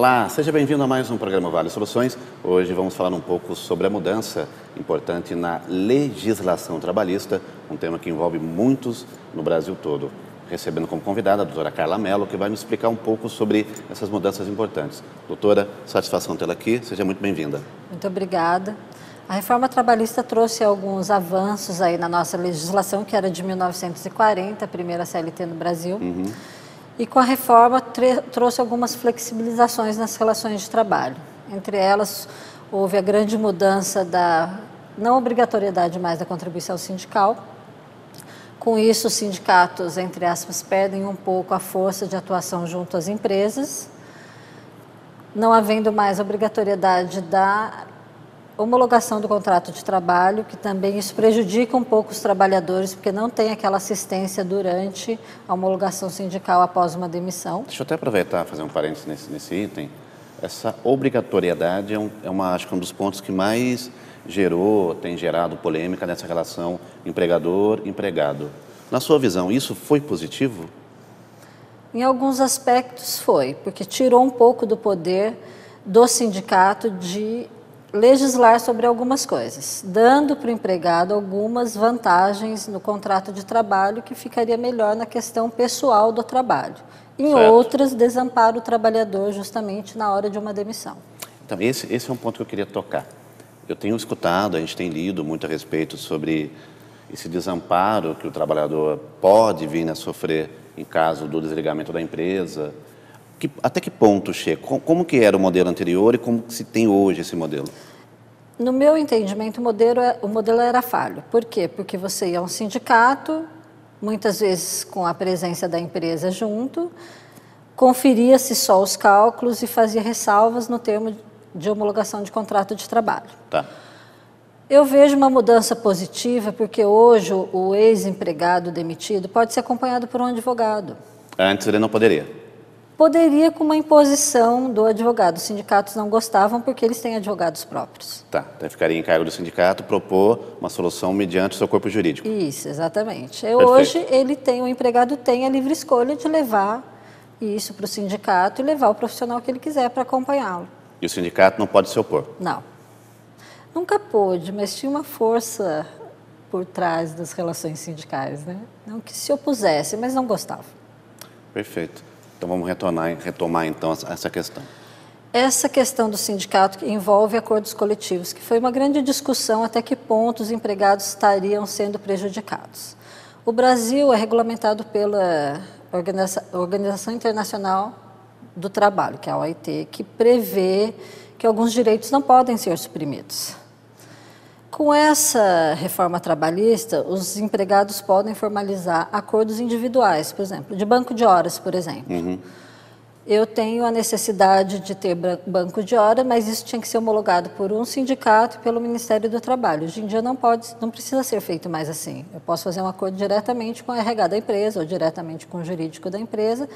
Olá, seja bem-vindo a mais um programa Vale Soluções. Hoje vamos falar um pouco sobre a mudança importante na legislação trabalhista, um tema que envolve muitos no Brasil todo. Recebendo como convidada a doutora Carla Mello, que vai nos explicar um pouco sobre essas mudanças importantes. Doutora, satisfação tê-la aqui, seja muito bem-vinda. Muito obrigada. A reforma trabalhista trouxe alguns avanços aí na nossa legislação, que era de 1940, a primeira CLT no Brasil. E com a reforma trouxe algumas flexibilizações nas relações de trabalho. Entre elas, houve a grande mudança da não obrigatoriedade mais da contribuição sindical. Com isso, os sindicatos, entre aspas, perdem um pouco a força de atuação junto às empresas, não havendo mais obrigatoriedade da homologação do contrato de trabalho, que também isso prejudica um pouco os trabalhadores, porque não tem aquela assistência durante a homologação sindical após uma demissão. Deixa eu até aproveitar e fazer um parênteses nesse item. Essa obrigatoriedade acho que um dos pontos que mais tem gerado polêmica nessa relação empregador-empregado. Na sua visão, isso foi positivo? Em alguns aspectos foi, porque tirou um pouco do poder do sindicato de legislar sobre algumas coisas, dando para o empregado algumas vantagens no contrato de trabalho que ficaria melhor na questão pessoal do trabalho. Em outras, desampara o trabalhador justamente na hora de uma demissão. Então, esse é um ponto que eu queria tocar. Eu tenho escutado, a gente tem lido muito a respeito sobre esse desamparo que o trabalhador pode vir a sofrer em caso do desligamento da empresa. Até que ponto chega? Como que era o modelo anterior e como se tem hoje esse modelo? No meu entendimento, o modelo era falho. Por quê? Porque você ia a um sindicato, muitas vezes com a presença da empresa junto, conferia-se só os cálculos e fazia ressalvas no termo de homologação de contrato de trabalho. Tá. Eu vejo uma mudança positiva porque hoje o ex-empregado demitido pode ser acompanhado por um advogado. Antes ele não poderia? Poderia com uma imposição do advogado. Os sindicatos não gostavam porque eles têm advogados próprios. Tá, então ficaria em cargo do sindicato propor uma solução mediante o seu corpo jurídico. Isso, exatamente. Perfeito. Hoje o empregado tem a livre escolha de levar isso para o sindicato e levar o profissional que ele quiser para acompanhá-lo. E o sindicato não pode se opor? Não. Nunca pôde, mas tinha uma força por trás das relações sindicais, né? Não que se opusesse, mas não gostava. Perfeito. Então vamos retomar então essa questão. Essa questão do sindicato que envolve acordos coletivos, que foi uma grande discussão até que ponto os empregados estariam sendo prejudicados. O Brasil é regulamentado pela Organização Internacional do Trabalho, que é a OIT, que prevê que alguns direitos não podem ser suprimidos. Com essa reforma trabalhista, os empregados podem formalizar acordos individuais, por exemplo, de banco de horas, por exemplo. Eu tenho a necessidade de ter banco de horas, mas isso tinha que ser homologado por um sindicato e pelo Ministério do Trabalho. Hoje em dia não precisa ser feito mais assim. Eu posso fazer um acordo diretamente com a RH da empresa ou diretamente com o jurídico da empresa,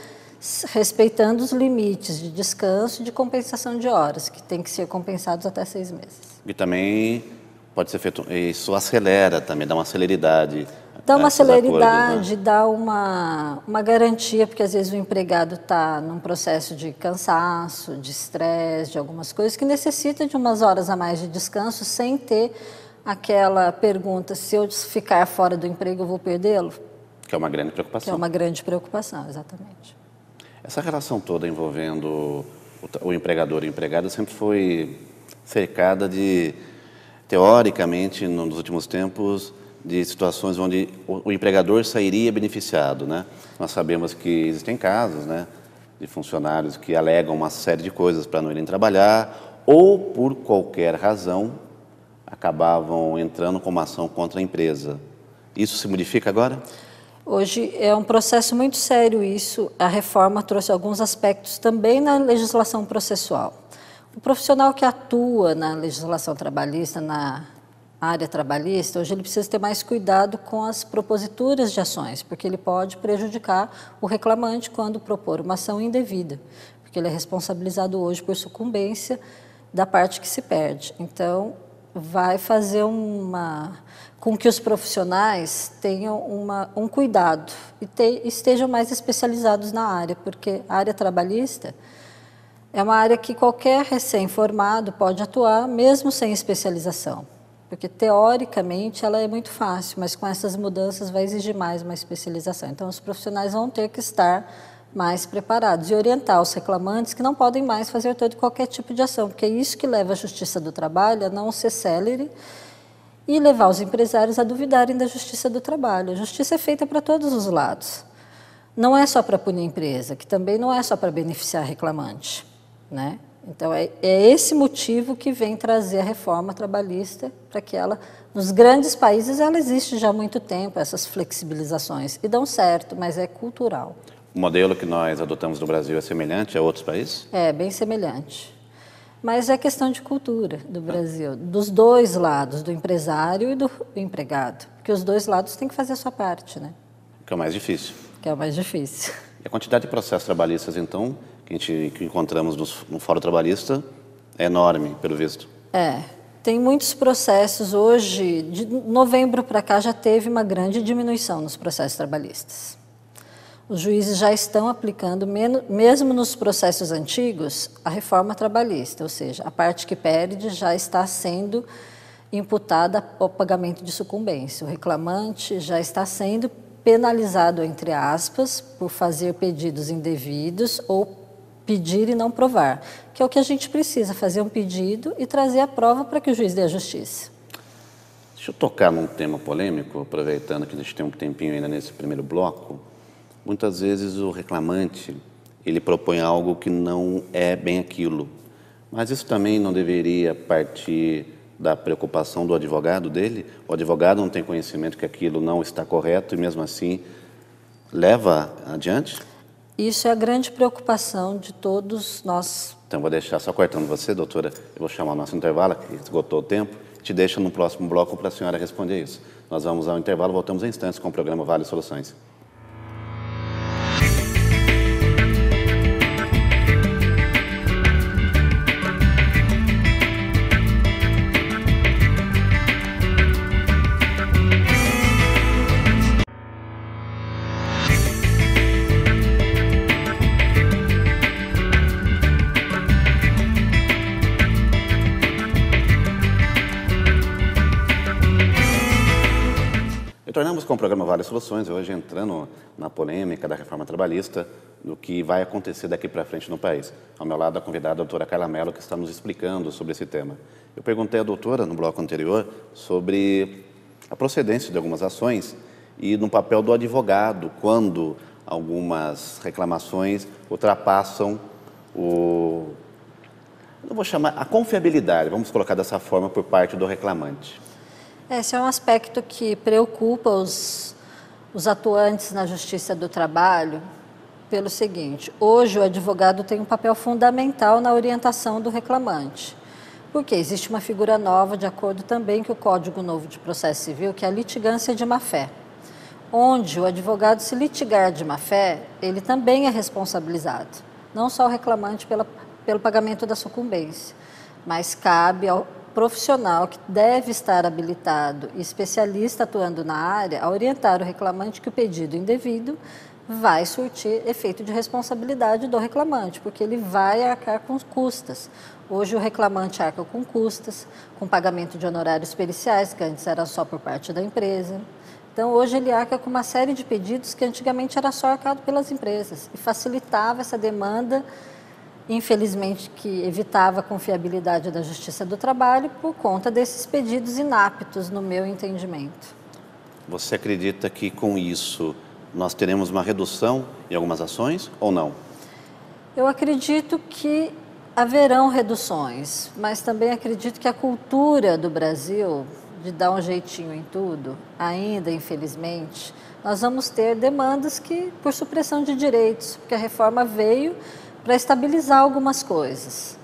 respeitando os limites de descanso e de compensação de horas, que tem que ser compensados até 6 meses. E também pode ser feito, isso acelera também, dá uma celeridade. Dá uma celeridade, acordos, né? dá uma garantia, porque às vezes o empregado está num processo de cansaço, de estresse, de algumas coisas, que necessita de umas horas a mais de descanso, sem ter aquela pergunta, se eu ficar fora do emprego eu vou perdê-lo? Que é uma grande preocupação. Que é uma grande preocupação, exatamente. Essa relação toda envolvendo o empregador e o empregado sempre foi cercada de, teoricamente, nos últimos tempos, de situações onde o empregador sairia beneficiado, né? Nós sabemos que existem casos, né, de funcionários que alegam uma série de coisas para não irem trabalhar ou, por qualquer razão, acabavam entrando com uma ação contra a empresa. Isso se modifica agora? Hoje é um processo muito sério isso. A reforma trouxe alguns aspectos também na legislação processual. O profissional que atua na legislação trabalhista, na área trabalhista, hoje ele precisa ter mais cuidado com as proposituras de ações, porque ele pode prejudicar o reclamante quando propor uma ação indevida, porque ele é responsabilizado hoje por sucumbência da parte que se perde. Então, vai fazer com que os profissionais tenham um cuidado e estejam mais especializados na área, porque a área trabalhista É uma área que qualquer recém-formado pode atuar, mesmo sem especialização. Porque, teoricamente, ela é muito fácil, mas com essas mudanças vai exigir mais uma especialização. Então, os profissionais vão ter que estar mais preparados e orientar os reclamantes que não podem mais fazer todo e qualquer tipo de ação, porque é isso que leva a Justiça do Trabalho a não ser célere e levar os empresários a duvidarem da Justiça do Trabalho. A justiça é feita para todos os lados. Não é só para punir a empresa, que também não é só para beneficiar reclamante, né? Então, é esse motivo que vem trazer a reforma trabalhista para que ela, nos grandes países, ela existe já há muito tempo, essas flexibilizações, e dão certo, mas é cultural. O modelo que nós adotamos no Brasil é semelhante a outros países? É, bem semelhante. Mas é questão de cultura do Brasil, dos dois lados, do empresário e do empregado, porque os dois lados têm que fazer a sua parte, né? Que é o mais difícil. Que é o mais difícil. E a quantidade de processos trabalhistas, então, que encontramos no Fórum Trabalhista é enorme, pelo visto. Tem muitos processos hoje, de novembro para cá já teve uma grande diminuição nos processos trabalhistas. Os juízes já estão aplicando, mesmo nos processos antigos, a reforma trabalhista, ou seja, a parte que perde já está sendo imputada ao pagamento de sucumbência. O reclamante já está sendo penalizado, entre aspas, por fazer pedidos indevidos ou pedir e não provar, que é o que a gente precisa, fazer um pedido e trazer a prova para que o juiz dê a justiça. Deixa eu tocar num tema polêmico, aproveitando que a gente tem um tempinho ainda nesse primeiro bloco. Muitas vezes o reclamante, ele propõe algo que não é bem aquilo, mas isso também não deveria partir da preocupação do advogado dele? O advogado não tem conhecimento que aquilo não está correto e mesmo assim leva adiante? Isso é a grande preocupação de todos nós. Então, vou deixar, só cortando você, doutora, eu vou chamar o nosso intervalo, que esgotou o tempo, te deixo no próximo bloco para a senhora responder isso. Nós vamos ao intervalo, voltamos em instantes com o programa Vale Soluções. Retornamos com o programa Vale Soluções, hoje entrando na polêmica da reforma trabalhista, do que vai acontecer daqui para frente no país. Ao meu lado, a convidada a doutora Carla Mello, que está nos explicando sobre esse tema. Eu perguntei à doutora, no bloco anterior, sobre a procedência de algumas ações e no papel do advogado, quando algumas reclamações ultrapassam eu não vou chamar a confiabilidade, vamos colocar dessa forma, por parte do reclamante. Esse é um aspecto que preocupa os atuantes na Justiça do Trabalho pelo seguinte: hoje o advogado tem um papel fundamental na orientação do reclamante, porque existe uma figura nova, de acordo também com o Código Novo de Processo Civil, que é a litigância de má-fé, onde o advogado, se litigar de má-fé, ele também é responsabilizado, não só o reclamante pelo pagamento da sucumbência, mas cabe ao profissional que deve estar habilitado e especialista atuando na área a orientar o reclamante que o pedido indevido vai surtir efeito de responsabilidade do reclamante, porque ele vai arcar com custas. Hoje o reclamante arca com custas, com pagamento de honorários periciais, que antes era só por parte da empresa. Então hoje ele arca com uma série de pedidos que antigamente era só arcado pelas empresas e facilitava essa demanda, infelizmente, que evitava a confiabilidade da Justiça do Trabalho por conta desses pedidos inaptos, no meu entendimento. Você acredita que com isso nós teremos uma redução em algumas ações ou não? Eu acredito que haverão reduções, mas também acredito que a cultura do Brasil, de dar um jeitinho em tudo, ainda infelizmente, nós vamos ter demandas que, por supressão de direitos, porque a reforma veio para estabilizar algumas coisas.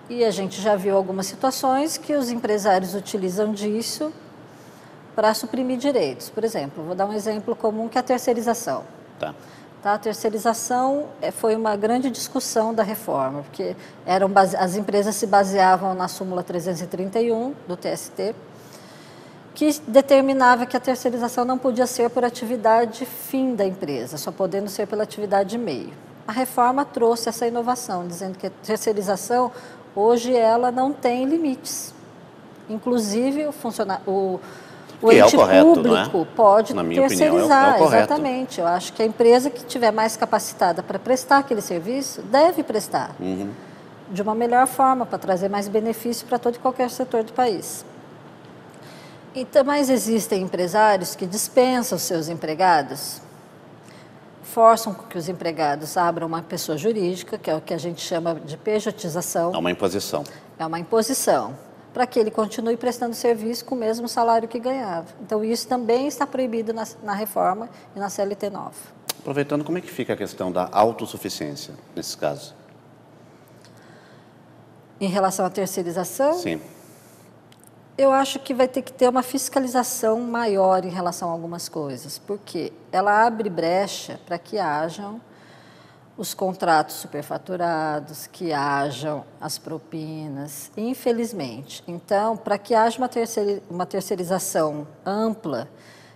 E a gente já viu algumas situações que os empresários utilizam disso para suprimir direitos. Por exemplo, vou dar um exemplo comum, que é a terceirização. Tá. A terceirização foi uma grande discussão da reforma, porque as empresas se baseavam na súmula 331 do TST, que determinava que a terceirização não podia ser por atividade fim da empresa, só podendo ser pela atividade meio. a reforma trouxe essa inovação, dizendo que a terceirização, hoje, ela não tem limites. Inclusive, o ente público pode terceirizar, exatamente. Eu acho que a empresa que estiver mais capacitada para prestar aquele serviço, deve prestar de uma melhor forma, para trazer mais benefício para todo e qualquer setor do país. Então, mas existem empresários que dispensam os seus empregados, forçam que os empregados abram uma pessoa jurídica, que é o que a gente chama de pejotização. É uma imposição. É uma imposição, para que ele continue prestando serviço com o mesmo salário que ganhava. Então, isso também está proibido na reforma e na CLT nova. Aproveitando, como é que fica a questão da autossuficiência, nesses casos? Em relação à terceirização? Sim. Eu acho que vai ter que ter uma fiscalização maior em relação a algumas coisas, porque ela abre brecha para que hajam os contratos superfaturados, que hajam as propinas, infelizmente. Então, para que haja uma terceirização ampla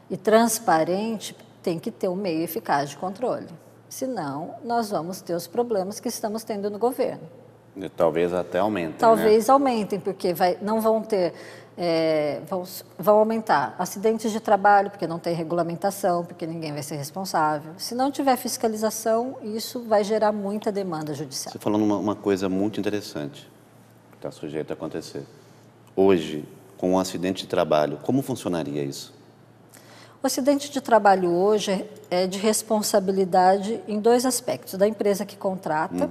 e transparente, tem que ter um meio eficaz de controle. Senão, nós vamos ter os problemas que estamos tendo no governo. E talvez até aumentem. Talvez aumentem, porque não vão ter... vão aumentar acidentes de trabalho, porque não tem regulamentação, porque ninguém vai ser responsável. Se não tiver fiscalização, isso vai gerar muita demanda judicial. Você falou uma coisa muito interessante, que está sujeito a acontecer. Hoje, com um acidente de trabalho, como funcionaria isso? O acidente de trabalho hoje é de responsabilidade em dois aspectos, da empresa que contrata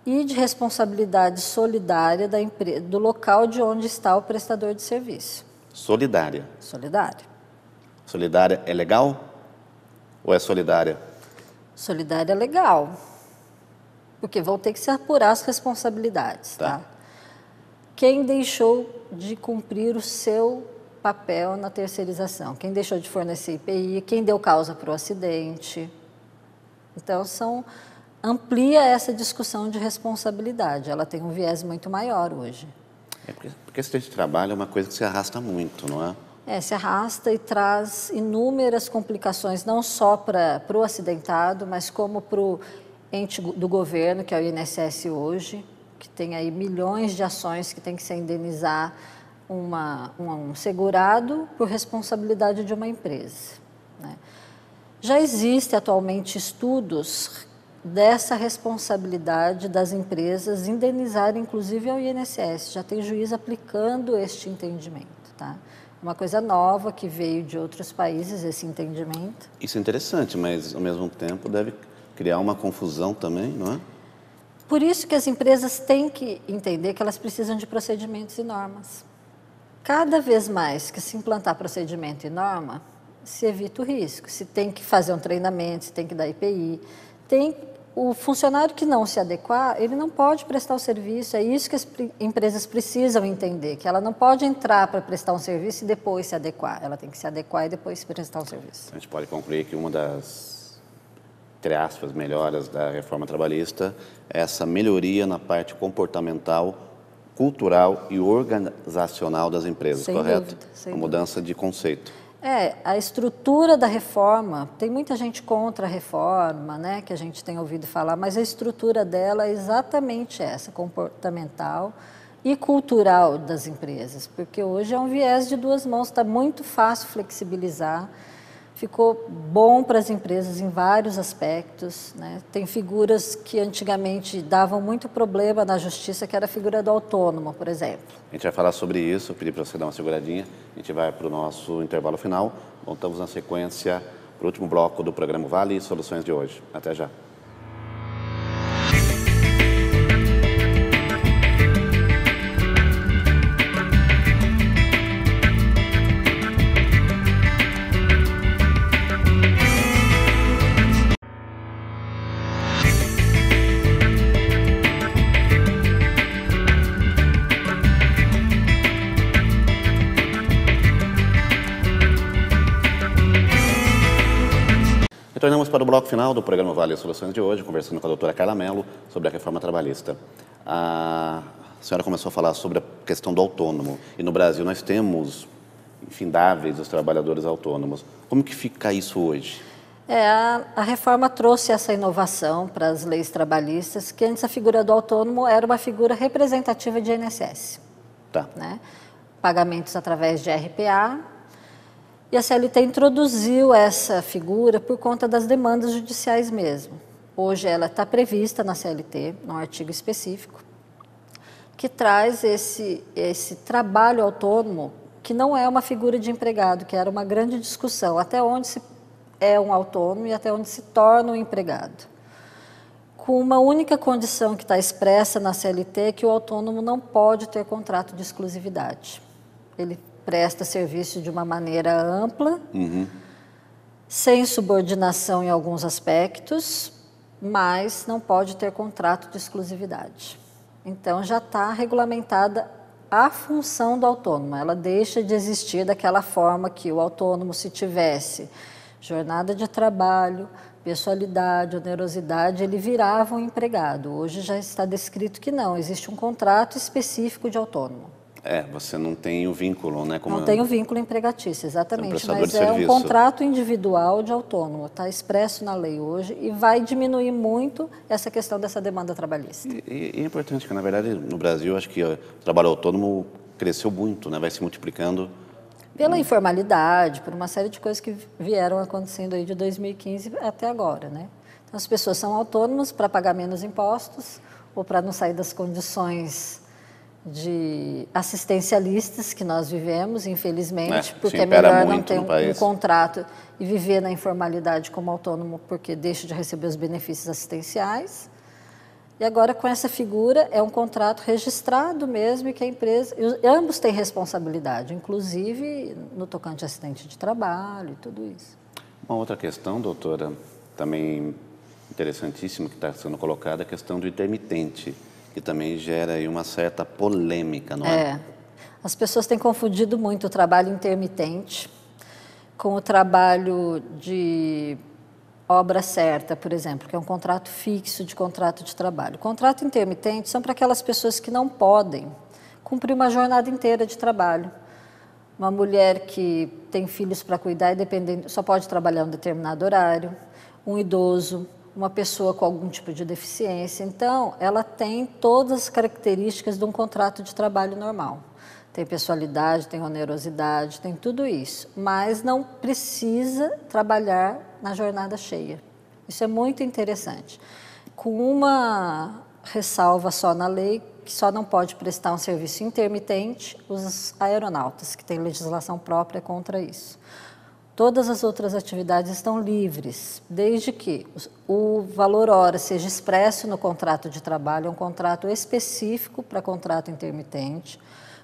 e de responsabilidade solidária do local de onde está o prestador de serviço. Solidária. Solidária. Solidária é legal ou é solidária? Solidária é legal, porque vão ter que se apurar as responsabilidades. Tá? Quem deixou de cumprir o seu papel na terceirização? Quem deixou de fornecer IPI? Quem deu causa para o acidente? Então, amplia essa discussão de responsabilidade. Ela tem um viés muito maior hoje. Porque acidente de trabalho é uma coisa que se arrasta muito, não é? Se arrasta e traz inúmeras complicações, não só para o acidentado, mas como para o ente do governo, que é o INSS hoje, que tem aí milhões de ações que tem que se indenizar um segurado por responsabilidade de uma empresa. Né? Já existe atualmente estudos dessa responsabilidade das empresas indenizarem, inclusive, ao INSS. Já tem juiz aplicando este entendimento. Tá? É uma coisa nova que veio de outros países, esse entendimento. Isso é interessante, mas, ao mesmo tempo, deve criar uma confusão também, não é? Por isso que as empresas têm que entender que elas precisam de procedimentos e normas. Cada vez mais que se implantar procedimento e norma, se evita o risco. Se tem que fazer um treinamento, se tem que dar IPI, o funcionário que não se adequar, ele não pode prestar o serviço. É isso que as empresas precisam entender, que ela não pode entrar para prestar um serviço e depois se adequar. Ela tem que se adequar e depois prestar o serviço. A gente pode concluir que uma das, entre aspas, melhoras da reforma trabalhista é essa melhoria na parte comportamental, cultural e organizacional das empresas, sem correto? Dúvida, sem uma mudança de conceito. A estrutura da reforma, tem muita gente contra a reforma, né, que a gente tem ouvido falar, mas a estrutura dela é exatamente essa, comportamental e cultural das empresas, porque hoje é um viés de duas mãos, está muito fácil flexibilizar, ficou bom para as empresas em vários aspectos, né? Tem figuras que antigamente davam muito problema na justiça, que era a figura do autônomo, por exemplo. A gente vai falar sobre isso, eu pedi para você dar uma seguradinha, a gente vai para o nosso intervalo final, voltamos na sequência para o último bloco do programa Vale e Soluções de hoje. Até já. Retornamos para o bloco final do programa Vale e Soluções de hoje, conversando com a doutora Carla Mello sobre a reforma trabalhista. A senhora começou a falar sobre a questão do autônomo. E no Brasil nós temos infindáveis os trabalhadores autônomos. Como que fica isso hoje? A reforma trouxe essa inovação para as leis trabalhistas, que antes a figura do autônomo era uma figura representativa de INSS. Tá. Né? Pagamentos através de RPA. E a CLT introduziu essa figura por conta das demandas judiciais mesmo. Hoje ela está prevista na CLT, num artigo específico, que traz esse trabalho autônomo, que não é uma figura de empregado, que era uma grande discussão, até onde se é um autônomo e até onde se torna um empregado. Com uma única condição que está expressa na CLT, que o autônomo não pode ter contrato de exclusividade. Ele presta serviço de uma maneira ampla, sem subordinação em alguns aspectos, mas não pode ter contrato de exclusividade. Então, já está regulamentada a função do autônomo. Ela deixa de existir daquela forma que o autônomo, se tivesse jornada de trabalho, pessoalidade, onerosidade, ele virava um empregado. Hoje já está descrito que não, existe um contrato específico de autônomo. Você não tem o vínculo, né? Não tem o vínculo empregatício, exatamente, mas é um contrato individual de autônomo, está expresso na lei hoje e vai diminuir muito essa questão dessa demanda trabalhista. E é importante que, na verdade, no Brasil, acho que o trabalho autônomo cresceu muito, né? Vai se multiplicando. Pela informalidade, por uma série de coisas que vieram acontecendo aí de 2015 até agora, né? Então, as pessoas são autônomas para pagar menos impostos ou para não sair das condições de assistencialistas que nós vivemos, infelizmente, porque é melhor não ter um contrato e viver na informalidade como autônomo, porque deixa de receber os benefícios assistenciais. E agora, com essa figura, é um contrato registrado mesmo e que a empresa... ambos têm responsabilidade, inclusive no tocante assistente de trabalho e tudo isso. Uma outra questão, doutora, também interessantíssima que está sendo colocada, é a questão do intermitente, que também gera aí uma certa polêmica, não é? As pessoas têm confundido muito o trabalho intermitente com o trabalho de obra certa, por exemplo, que é um contrato fixo de contrato de trabalho. Contrato intermitente são para aquelas pessoas que não podem cumprir uma jornada inteira de trabalho. Uma mulher que tem filhos para cuidar e só pode trabalhar um determinado horário, um idoso, uma pessoa com algum tipo de deficiência. Então, ela tem todas as características de um contrato de trabalho normal. Tem pessoalidade, tem onerosidade, tem tudo isso, mas não precisa trabalhar na jornada cheia. Isso é muito interessante. Com uma ressalva só na lei, que só não pode prestar um serviço intermitente os aeronautas, que têm legislação própria contra isso. Todas as outras atividades estão livres, desde que o valor hora seja expresso no contrato de trabalho, é um contrato específico para contrato intermitente,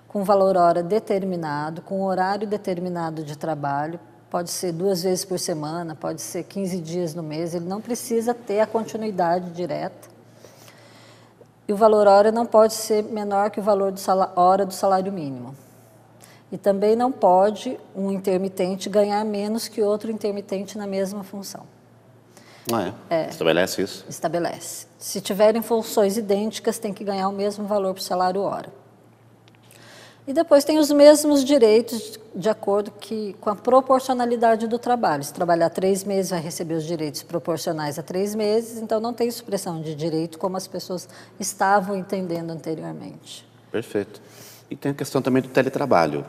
com valor hora determinado, com horário determinado de trabalho, pode ser 2 vezes por semana, pode ser 15 dias no mês, ele não precisa ter a continuidade direta. E o valor hora não pode ser menor que o valor hora do salário mínimo. E também não pode um intermitente ganhar menos que outro intermitente na mesma função. Estabelece isso? Estabelece. Se tiverem funções idênticas, tem que ganhar o mesmo valor por salário hora. E depois tem os mesmos direitos de acordo com a proporcionalidade do trabalho. Se trabalhar 3 meses, vai receber os direitos proporcionais a 3 meses, então não tem supressão de direito como as pessoas estavam entendendo anteriormente. Perfeito. E tem a questão também do teletrabalho,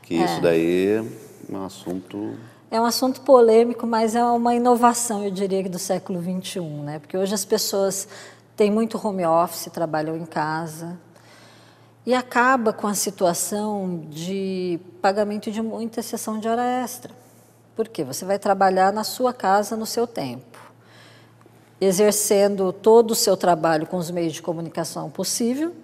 que isso daí é um assunto... É um assunto polêmico, mas é uma inovação, eu diria, do século XXI, né? Porque hoje as pessoas têm muito home office, trabalham em casa, e acaba com a situação de pagamento de muita sessão de hora extra. Por quê? Você vai trabalhar na sua casa, no seu tempo, exercendo todo o seu trabalho com os meios de comunicação possível,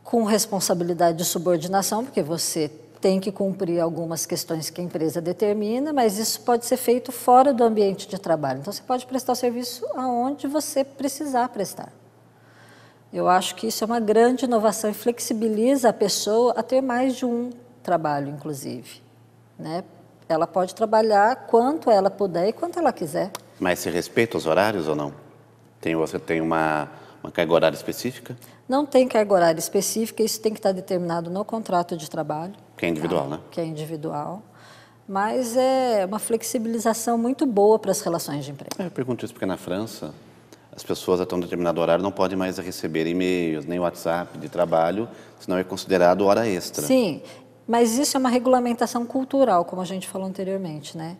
com responsabilidade de subordinação, porque você tem que cumprir algumas questões que a empresa determina, mas isso pode ser feito fora do ambiente de trabalho. Então, você pode prestar o serviço aonde você precisar prestar. Eu acho que isso é uma grande inovação e flexibiliza a pessoa a ter mais de um trabalho, inclusive, né? Ela pode trabalhar quanto ela puder e quanto ela quiser. Mas se respeita os horários ou não? Você tem uma carga horária específica? Não tem carga horária específica, isso tem que estar determinado no contrato de trabalho. Que é individual, né? Que é individual. mas é uma flexibilização muito boa para as relações de emprego. Eu pergunto isso porque na França, as pessoas até um determinado horário não podem mais receber e-mails, nem WhatsApp de trabalho, senão é considerado hora extra. Sim, mas isso é uma regulamentação cultural, como a gente falou anteriormente, né?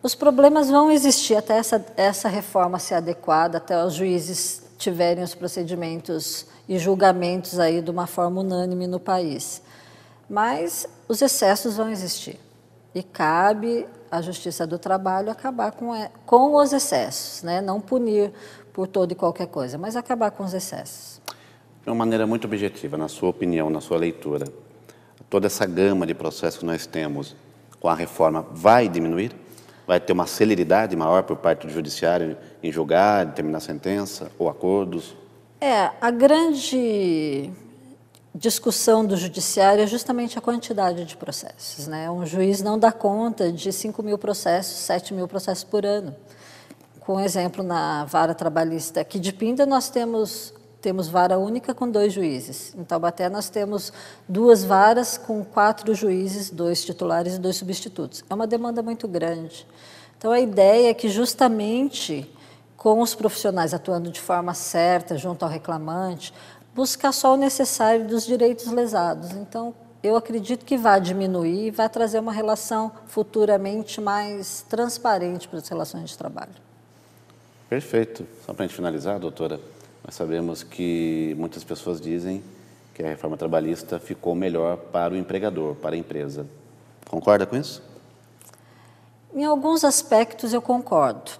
Os problemas vão existir até essa reforma ser adequada, até os juízes tiverem os procedimentos e julgamentos aí de uma forma unânime no país. Mas os excessos vão existir e cabe à Justiça do Trabalho acabar com os excessos, né? Não punir por toda e qualquer coisa, mas acabar com os excessos. De uma maneira muito objetiva, na sua opinião, na sua leitura, toda essa gama de processos que nós temos com a reforma vai diminuir? Vai ter uma celeridade maior por parte do judiciário em julgar, determinar sentença ou acordos? A grande discussão do judiciário é justamente a quantidade de processos, né? Um juiz não dá conta de 5.000 processos, 7.000 processos por ano. Com exemplo, na vara trabalhista aqui de Pinda, nós temos vara única com 2 juízes. Em Taubaté, nós temos 2 varas com 4 juízes, 2 titulares e 2 substitutos. É uma demanda muito grande. Então, a ideia é que, justamente, com os profissionais atuando de forma certa, junto ao reclamante, buscar só o necessário dos direitos lesados. Então, eu acredito que vai diminuir e vai trazer uma relação futuramente mais transparente para as relações de trabalho. Perfeito. Só para a gente finalizar, doutora, nós sabemos que muitas pessoas dizem que a reforma trabalhista ficou melhor para o empregador, para a empresa. Concorda com isso? Em alguns aspectos eu concordo.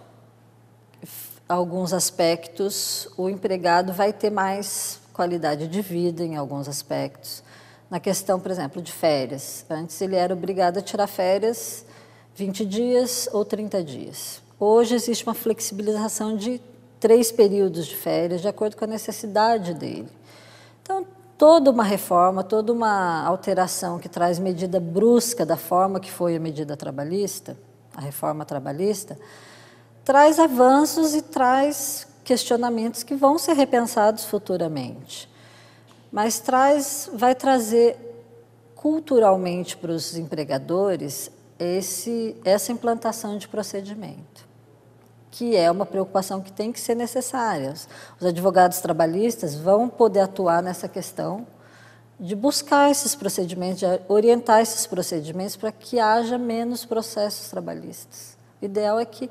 Alguns aspectos o empregado vai ter mais qualidade de vida em alguns aspectos. Na questão, por exemplo, de férias. Antes ele era obrigado a tirar férias 20 dias ou 30 dias. Hoje existe uma flexibilização de 3 períodos de férias, de acordo com a necessidade dele. Então, toda uma reforma, toda uma alteração que traz medida brusca da forma que foi a medida trabalhista, a reforma trabalhista, traz avanços e traz questionamentos que vão ser repensados futuramente. Mas vai trazer culturalmente para os empregadores essa implantação de procedimento, que é uma preocupação que tem que ser necessária. Os advogados trabalhistas vão poder atuar nessa questão de buscar esses procedimentos, de orientar esses procedimentos para que haja menos processos trabalhistas. O ideal é que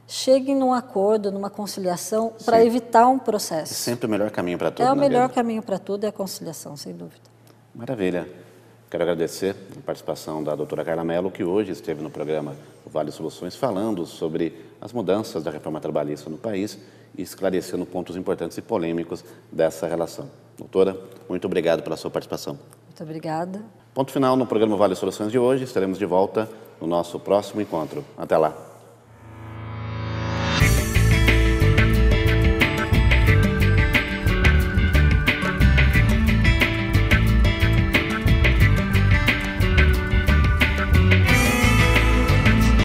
cheguem num acordo, numa conciliação, para evitar um processo. É sempre o melhor caminho para tudo. É o melhor caminho para tudo, é a conciliação, sem dúvida. Maravilha. Quero agradecer a participação da doutora Carla Mello, que hoje esteve no programa Vale Soluções, falando sobre as mudanças da reforma trabalhista no país e esclarecendo pontos importantes e polêmicos dessa relação. Doutora, muito obrigado pela sua participação. Muito obrigada. Ponto final no programa Vale Soluções de hoje. Estaremos de volta no nosso próximo encontro. Até lá.